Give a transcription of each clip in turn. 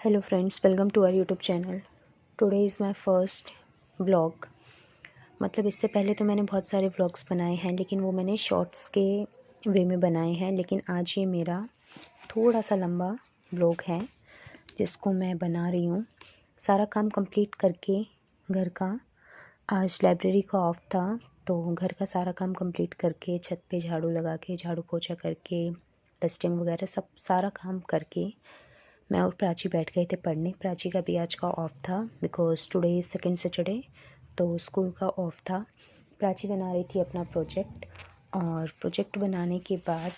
Hello friends, welcome to our YouTube channel. Today is my first vlog. मतलब इससे पहले तो मैंने बहुत सारे व्लॉग्स बनाए हैं, लेकिन वो मैंने शॉर्ट्स के वे में बनाए हैं। लेकिन आज ये मेरा थोड़ा सा लंबा व्लॉग है जिसको मैं बना रही हूँ सारा काम कंप्लीट करके घर का। आज लाइब्रेरी का ऑफ था, तो घर का सारा काम कंप्लीट करके छत पे झाड़ू लगा के, झाड़ू पोछा करके, डस्टिंग वगैरह सब सारा काम करके मैं और प्राची बैठ गए थे पढ़ने। प्राची का भी आज का ऑफ था because today is second Saturday, तो स्कूल का ऑफ था। प्राची बना रही थी अपना प्रोजेक्ट, और प्रोजेक्ट बनाने के बाद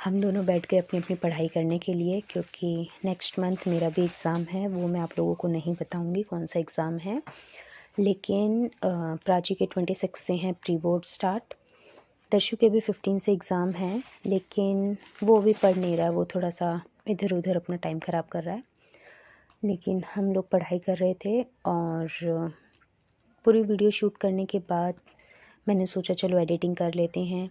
हम दोनों बैठ गए अपनी अपनी पढ़ाई करने के लिए, क्योंकि नेक्स्ट मंथ मेरा भी एग्ज़ाम है। वो मैं आप लोगों को नहीं बताऊंगी कौन सा एग्ज़ाम है, लेकिन प्राची के 26 से हैं प्री बोर्ड स्टार्ट। दर्शु के भी 15 से एग्ज़ाम है, लेकिन वो भी पढ़ नहीं रहा है। वो थोड़ा सा इधर उधर अपना टाइम ख़राब कर रहा है। लेकिन हम लोग पढ़ाई कर रहे थे, और पूरी वीडियो शूट करने के बाद मैंने सोचा चलो एडिटिंग कर लेते हैं।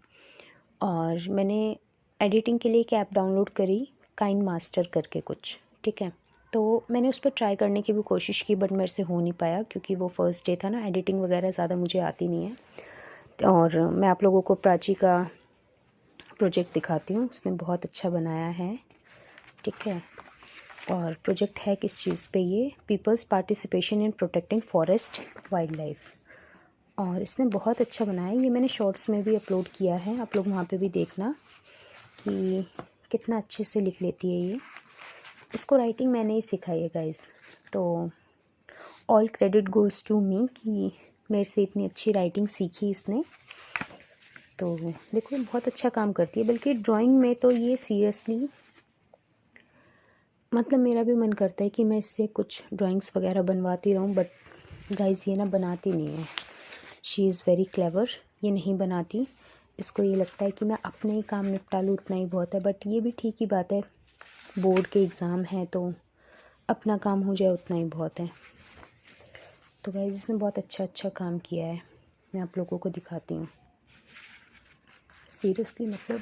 और मैंने एडिटिंग के लिए एक ऐप डाउनलोड करी, काइंड मास्टर करके कुछ, ठीक है। तो मैंने उस पर ट्राई करने की भी कोशिश की, बट मेरे से हो नहीं पाया, क्योंकि वो फर्स्ट डे था ना। एडिटिंग वगैरह ज़्यादा मुझे आती नहीं है। और मैं आप लोगों को प्राची का प्रोजेक्ट दिखाती हूँ। उसने बहुत अच्छा बनाया है, ठीक है। और प्रोजेक्ट है किस चीज़ पे? ये peoples participation in protecting forest wild life. और इसने बहुत अच्छा बनाया है। ये मैंने शॉर्ट्स में भी अपलोड किया है, आप लोग वहाँ पे भी देखना कि कितना अच्छे से लिख लेती है ये। इसको राइटिंग मैंने ही सिखाई है गाइस, तो all credit goes to me कि मेरे से इतनी अच्छी राइटिंग सीखी इसने। तो देखो बहुत अच्छा काम करती है। बल्कि ड्राइंग में तो ये सीरियसली, मतलब मेरा भी मन करता है कि मैं इससे कुछ ड्राइंग्स वगैरह बनवाती रहूं, बट गाइस ये ना बनाती नहीं है। She is very clever. ये नहीं बनाती। इसको ये लगता है कि मैं अपने ही काम निपटा लूँ, उतना ही बहुत है। बट ये भी ठीक ही बात है, बोर्ड के एग्ज़ाम है तो अपना काम हो जाए उतना ही बहुत है। तो गाइस इसने बहुत अच्छा काम किया है, मैं आप लोगों को दिखाती हूँ। सीरियसली मतलब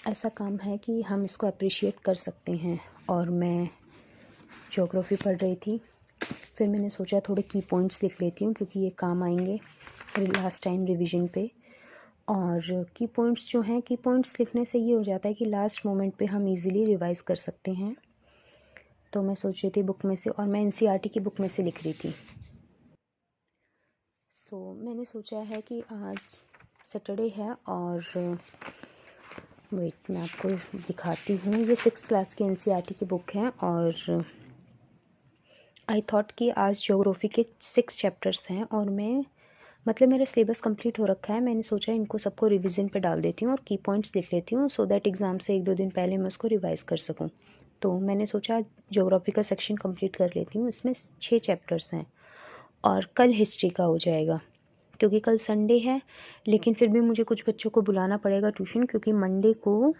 ऐसा काम है कि हम इसको अप्रिशिएट कर सकते हैं। और मैं ज्योग्राफी पढ़ रही थी, फिर मैंने सोचा थोड़े की पॉइंट्स लिख लेती हूँ, क्योंकि ये काम आएंगे लास्ट टाइम रिवीजन पे। और की पॉइंट्स जो हैं, की पॉइंट्स लिखने से ये हो जाता है कि लास्ट मोमेंट पे हम इजीली रिवाइज़ कर सकते हैं। तो मैं सोच रही थी बुक में से, और मैं एनसीईआरटी की बुक में से लिख रही थी। सो मैंने सोचा है कि आज सैटरडे है, और वेट मैं आपको दिखाती हूँ। ये 6th क्लास की एनसीईआरटी की बुक है, और आई थॉट कि आज ज्योग्राफी के 6 चैप्टर्स हैं, और मैं मतलब मेरा सिलेबस कंप्लीट हो रखा है। मैंने सोचा इनको सबको रिवीजन पे डाल देती हूँ और की पॉइंट्स लिख लेती हूँ, सो दैट एग्ज़ाम से 1-2 दिन पहले मैं उसको रिवाइज़ कर सकूँ। तो मैंने सोचा ज्योग्राफी का सेक्शन कंप्लीट कर लेती हूँ। इसमें 6 चैप्टर्स हैं, और कल हिस्ट्री का हो जाएगा, क्योंकि कल संडे है। लेकिन फिर भी मुझे कुछ बच्चों को बुलाना पड़ेगा ट्यूशन, क्योंकि मंडे को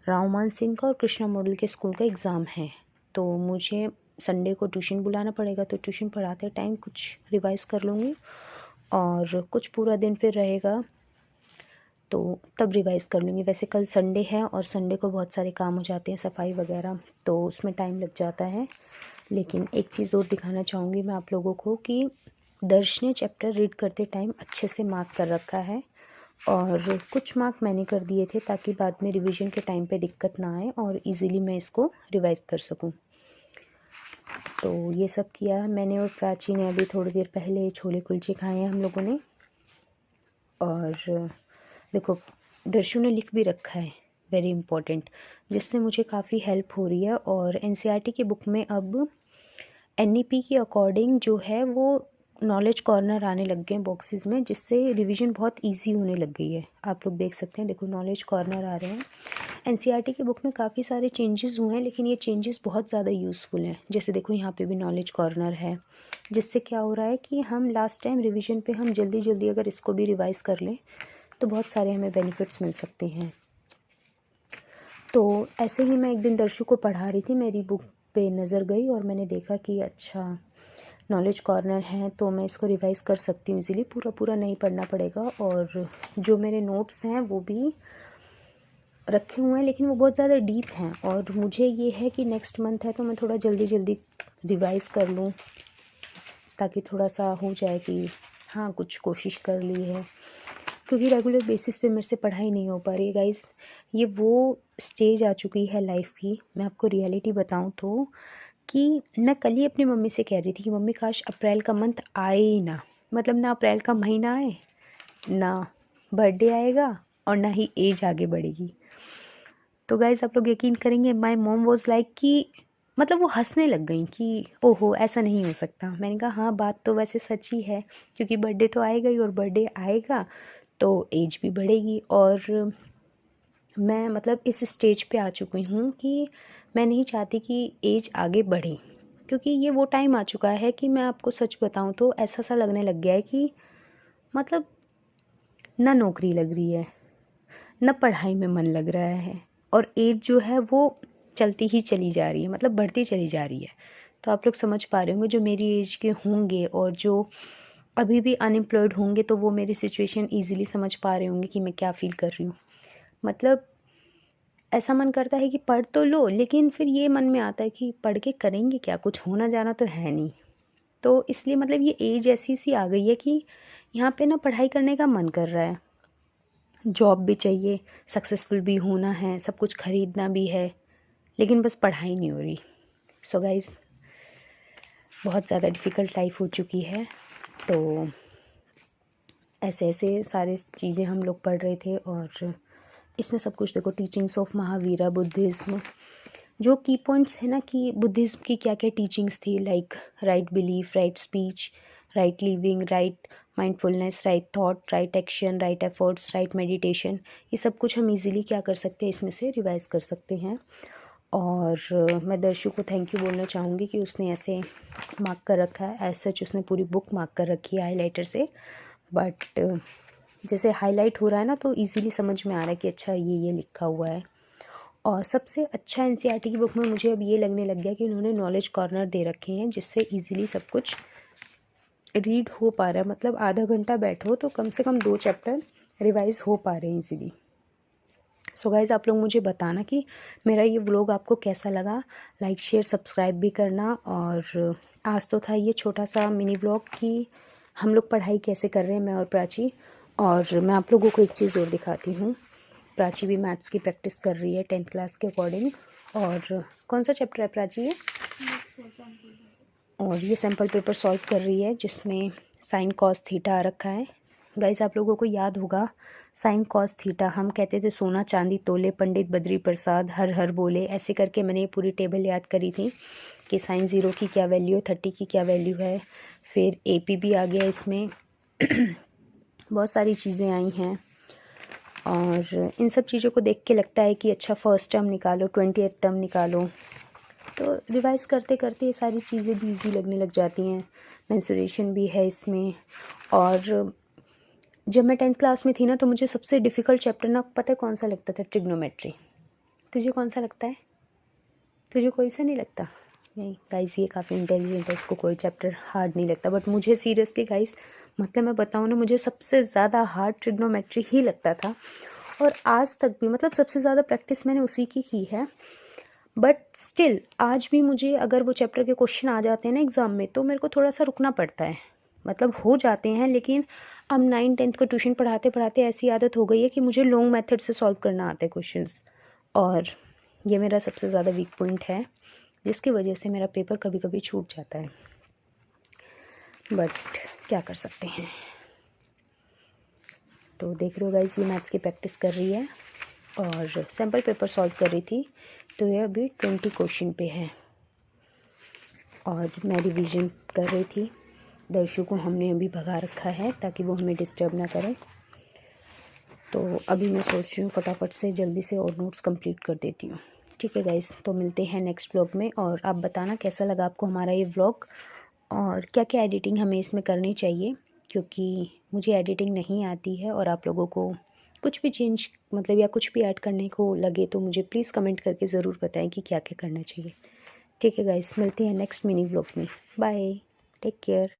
रावमान सिंह का और कृष्णा मॉडल के स्कूल का एग्ज़ाम है। तो मुझे संडे को ट्यूशन बुलाना पड़ेगा, तो ट्यूशन पढ़ाते टाइम कुछ रिवाइज़ कर लूँगी, और कुछ पूरा दिन फिर रहेगा तो तब रिवाइज़ कर लूँगी। वैसे कल संडे है, और संडे को बहुत सारे काम हो जाते हैं, सफाई वगैरह, तो उसमें टाइम लग जाता है। लेकिन एक चीज़ और दिखाना चाहूँगी मैं आप लोगों को कि दर्श ने चैप्टर रीड करते टाइम अच्छे से मार्क कर रखा है, और कुछ मार्क मैंने कर दिए थे ताकि बाद में रिवीजन के टाइम पे दिक्कत ना आए और इजीली मैं इसको रिवाइज़ कर सकूं। तो ये सब किया मैंने, और प्राची ने अभी थोड़ी देर पहले छोले कुलचे खाए हैं हम लोगों ने। और देखो दर्शु ने लिख भी रखा है, वेरी इम्पोर्टेंट, जिससे मुझे काफ़ी हेल्प हो रही है। और एनसीईआरटी की बुक में अब एनईपी के अकॉर्डिंग जो है वो नॉलेज कॉर्नर आने लग गए हैं बॉक्सेस में, जिससे रिवीजन बहुत इजी होने लग गई है। आप लोग देख सकते हैं, देखो नॉलेज कॉर्नर आ रहे हैं। एनसीईआरटी की बुक में काफ़ी सारे चेंजेस हुए हैं, लेकिन ये चेंजेस बहुत ज़्यादा यूज़फुल हैं। जैसे देखो यहाँ पे भी नॉलेज कॉर्नर है, जिससे क्या हो रहा है कि हम लास्ट टाइम रिवीजन पे हम जल्दी जल्दी अगर इसको भी रिवाइज़ कर लें तो बहुत सारे हमें बेनिफिट्स मिल सकते हैं। तो ऐसे ही मैं एक दिन दर्शु को पढ़ा रही थी, मेरी बुक पे नज़र गई और मैंने देखा कि अच्छा नॉलेज कॉर्नर है, तो मैं इसको रिवाइज़ कर सकती हूँ इजीली। पूरा नहीं पढ़ना पड़ेगा। और जो मेरे नोट्स हैं वो भी रखे हुए हैं, लेकिन वो बहुत ज़्यादा डीप हैं और मुझे ये है कि नेक्स्ट मंथ है तो मैं थोड़ा जल्दी जल्दी रिवाइज़ कर लूँ, ताकि थोड़ा सा हो जाए कि हाँ कुछ कोशिश कर ली है, क्योंकि रेगुलर बेसिस पे मेरे से पढ़ाई नहीं हो पा रही है गाइस। ये वो स्टेज आ चुकी है लाइफ की, मैं आपको रियलिटी बताऊँ तो, कि मैं कल ही अपनी मम्मी से कह रही थी कि मम्मी काश अप्रैल का मंथ आए ही ना, मतलब ना अप्रैल का महीना आए, ना बर्थडे आएगा और ना ही एज आगे बढ़ेगी। तो गाइस आप लोग यकीन करेंगे, माय मॉम वाज लाइक कि मतलब वो हंसने लग गई कि ओहो ऐसा नहीं हो सकता। मैंने कहा हाँ बात तो वैसे सच ही है, क्योंकि बर्थडे तो आएगा ही और बर्थडे आएगा तो एज भी बढ़ेगी। और मैं मतलब इस स्टेज पे आ चुकी हूँ कि मैं नहीं चाहती कि एज आगे बढ़े, क्योंकि ये वो टाइम आ चुका है कि मैं आपको सच बताऊँ तो ऐसा सा लगने लग गया है कि मतलब ना नौकरी लग रही है, ना पढ़ाई में मन लग रहा है, और एज जो है वो चलती ही चली जा रही है, मतलब बढ़ती चली जा रही है। तो आप लोग समझ पा रहे होंगे जो मेरी एज के होंगे और जो अभी भी अनएम्प्लॉयड होंगे, तो वो मेरी सिचुएशन ईज़िली समझ पा रहे होंगे कि मैं क्या फ़ील कर रही हूँ। मतलब ऐसा मन करता है कि पढ़ तो लो, लेकिन फिर ये मन में आता है कि पढ़ के करेंगे क्या, कुछ होना जाना तो है नहीं। तो इसलिए मतलब ये एज ऐसी सी आ गई है कि यहाँ पे ना पढ़ाई करने का मन कर रहा है, जॉब भी चाहिए, सक्सेसफुल भी होना है, सब कुछ खरीदना भी है, लेकिन बस पढ़ाई नहीं हो रही। सो गाइस बहुत ज़्यादा डिफ़िकल्ट लाइफ हो चुकी है। तो ऐसे ऐसे सारे चीज़ें हम लोग पढ़ रहे थे, और इसमें सब कुछ देखो, टीचिंग्स ऑफ महावीरा, बुद्धिज़्म, जो की पॉइंट्स है ना कि बुद्धिज़्म की क्या क्या टीचिंग्स थी, like right belief, right speech, right living, right mindfulness, right thought, right action, right efforts, right meditation, ये सब कुछ हम इजीली क्या कर सकते हैं, इसमें से रिवाइज कर सकते हैं। और मैं दर्शु को थैंक यू बोलना चाहूँगी कि उसने ऐसे मार्क कर रखा है, एज सच उसने पूरी बुक मार्क कर रखी है हाईलाइटर से, बट जैसे हाईलाइट हो रहा है ना तो इजीली समझ में आ रहा है कि अच्छा ये लिखा हुआ है। और सबसे अच्छा एनसीईआरटी की बुक में मुझे अब ये लगने लग गया कि उन्होंने नॉलेज कॉर्नर दे रखे हैं, जिससे इजीली सब कुछ रीड हो पा रहा है। मतलब आधा घंटा बैठो तो कम से कम 2 चैप्टर रिवाइज हो पा रहे हैं इजीली। सो गाइज आप लोग मुझे बताना कि मेरा ये व्लॉग आपको कैसा लगा, लाइक शेयर सब्सक्राइब भी करना। और आज तो था ये छोटा सा मिनी व्लॉग कि हम लोग पढ़ाई कैसे कर रहे हैं, मैं और प्राची। और मैं आप लोगों को एक चीज़ और दिखाती हूँ, प्राची भी मैथ्स की प्रैक्टिस कर रही है 10th क्लास के अकॉर्डिंग। और कौन सा चैप्टर है प्राची ये? और ये सैम्पल पेपर सॉल्व कर रही है, जिसमें साइन कॉस थीटा आ रखा है। गाइस आप लोगों को याद होगा साइन कॉस थीटा, हम कहते थे सोना चांदी तोले, पंडित बद्री प्रसाद हर हर बोले, ऐसे करके मैंने ये पूरी टेबल याद करी थी कि साइन 0 की क्या वैल्यू है, 30 की क्या वैल्यू है। फिर AP भी आ गया इसमें बहुत सारी चीज़ें आई हैं। और इन सब चीज़ों को देख के लगता है कि अच्छा फर्स्ट टर्म निकालो, 20th टर्म निकालो, तो रिवाइज़ करते करते ये सारी चीज़ें भी ईजी लगने लग जाती हैं। मेंसुरेशन भी है इसमें। और जब मैं 10th क्लास में थी ना तो मुझे सबसे डिफ़िकल्ट चैप्टर ना पता है कौन सा लगता था? ट्रिग्नोमेट्री। तुझे कौन सा लगता है? तुझे कोई सा नहीं लगता? नहीं गाइस ये काफ़ी इंटेलिजेंट है, इसको कोई चैप्टर हार्ड नहीं लगता, बट मुझे सीरियसली गाइस मतलब मैं बताऊँ ना, मुझे सबसे ज़्यादा हार्ड ट्रिग्नोमेट्री ही लगता था। और आज तक भी मतलब सबसे ज़्यादा प्रैक्टिस मैंने उसी की है। बट स्टिल आज भी मुझे अगर वो चैप्टर के क्वेश्चन आ जाते हैं ना एग्ज़ाम में, तो मेरे को थोड़ा सा रुकना पड़ता है। मतलब हो जाते हैं, लेकिन अब 9th-10th को ट्यूशन पढ़ाते पढ़ाते ऐसी आदत हो गई है कि मुझे लॉन्ग मेथड से सॉल्व करना आता है क्वेश्चंस। और ये मेरा सबसे ज़्यादा वीक पॉइंट है, जिसकी वजह से मेरा पेपर कभी कभी छूट जाता है, बट क्या कर सकते हैं। तो देख रहे हो गाइस ये मैथ्स की प्रैक्टिस कर रही है और सैम्पल पेपर सॉल्व कर रही थी, तो ये अभी 20 क्वेश्चन पे है और मैं रिवीजन कर रही थी। दर्शु को हमने अभी भगा रखा है ताकि वो हमें डिस्टर्ब ना करे। तो अभी मैं सोच रही हूँ फटाफट से जल्दी से और नोट्स कंप्लीट कर देती हूँ। ठीक है गाइस, तो मिलते हैं नेक्स्ट व्लॉग में। और आप बताना कैसा लगा आपको हमारा ये व्लॉग, और क्या क्या एडिटिंग हमें इसमें करनी चाहिए, क्योंकि मुझे एडिटिंग नहीं आती है। और आप लोगों को कुछ भी चेंज मतलब या कुछ भी ऐड करने को लगे तो मुझे प्लीज़ कमेंट करके ज़रूर बताएं कि क्या क्या करना चाहिए। ठीक है गाइस, मिलते हैं नेक्स्ट मिनी व्लॉग में। Bye, take care.